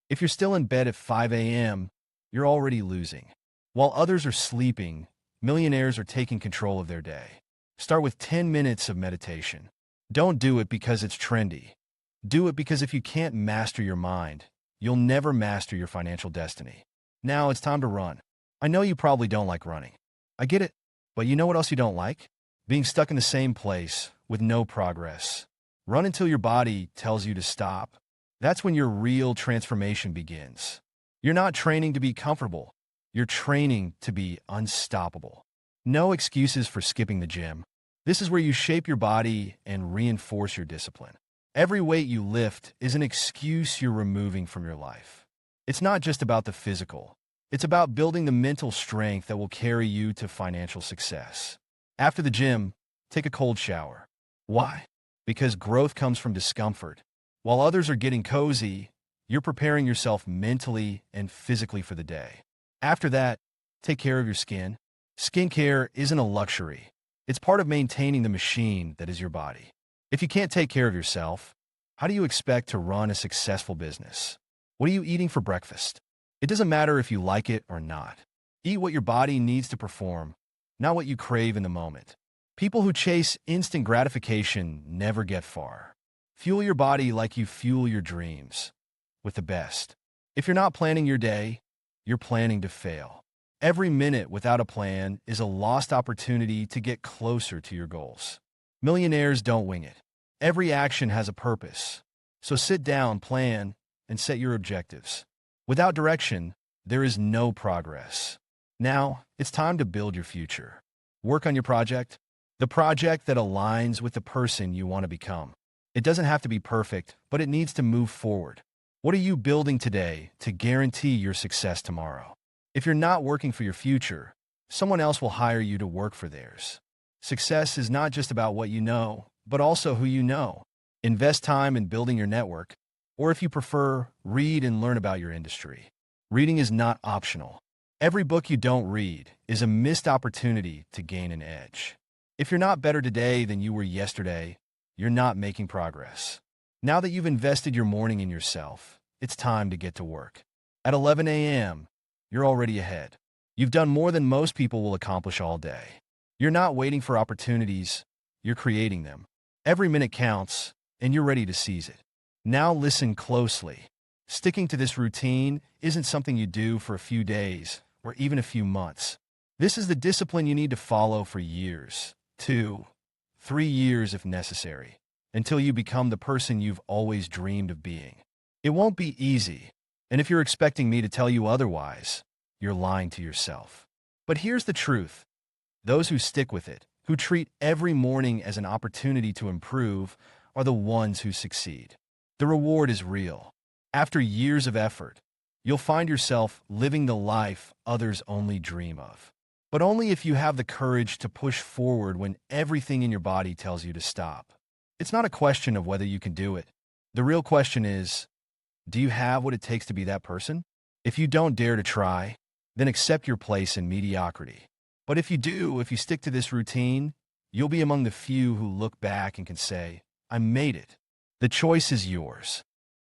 If you're still in bed at 5 a.m., you're already losing. While others are sleeping, millionaires are taking control of their day. Start with 10 minutes of meditation. Don't do it because it's trendy. Do it because if you can't master your mind, you'll never master your financial destiny. Now it's time to run. I know you probably don't like running. I get it. But you know what else you don't like? Being stuck in the same place with no progress. Run until your body tells you to stop. That's when your real transformation begins. You're not training to be comfortable. You're training to be unstoppable. No excuses for skipping the gym. This is where you shape your body and reinforce your discipline. Every weight you lift is an excuse you're removing from your life. It's not just about the physical. It's about building the mental strength that will carry you to financial success. After the gym, take a cold shower. Why? Because growth comes from discomfort. While others are getting cozy, you're preparing yourself mentally and physically for the day. After that, take care of your skin. Skincare isn't a luxury. It's part of maintaining the machine that is your body. If you can't take care of yourself, how do you expect to run a successful business? What are you eating for breakfast? It doesn't matter if you like it or not. Eat what your body needs to perform, not what you crave in the moment. People who chase instant gratification never get far. Fuel your body like you fuel your dreams, with the best. If you're not planning your day, you're planning to fail. Every minute without a plan is a lost opportunity to get closer to your goals. Millionaires don't wing it. Every action has a purpose. So sit down, plan, and set your objectives. Without direction, there is no progress. Now, it's time to build your future. Work on your project, the project that aligns with the person you want to become. It doesn't have to be perfect, but it needs to move forward. What are you building today to guarantee your success tomorrow? If you're not working for your future, someone else will hire you to work for theirs. Success is not just about what you know, but also who you know. Invest time in building your network, or if you prefer, read and learn about your industry. Reading is not optional. Every book you don't read is a missed opportunity to gain an edge. If you're not better today than you were yesterday, you're not making progress. Now that you've invested your morning in yourself, it's time to get to work. At 11 a.m., you're already ahead. You've done more than most people will accomplish all day. You're not waiting for opportunities, you're creating them. Every minute counts, and you're ready to seize it. Now listen closely. Sticking to this routine isn't something you do for a few days or even a few months. This is the discipline you need to follow for years, 2, 3 years if necessary, until you become the person you've always dreamed of being. It won't be easy, and if you're expecting me to tell you otherwise, you're lying to yourself. But here's the truth. Those who stick with it, who treat every morning as an opportunity to improve, are the ones who succeed. The reward is real. After years of effort, you'll find yourself living the life others only dream of. But only if you have the courage to push forward when everything in your body tells you to stop. It's not a question of whether you can do it. The real question is, do you have what it takes to be that person? If you don't dare to try, then accept your place in mediocrity. But if you do, if you stick to this routine, you'll be among the few who look back and can say, I made it. The choice is yours.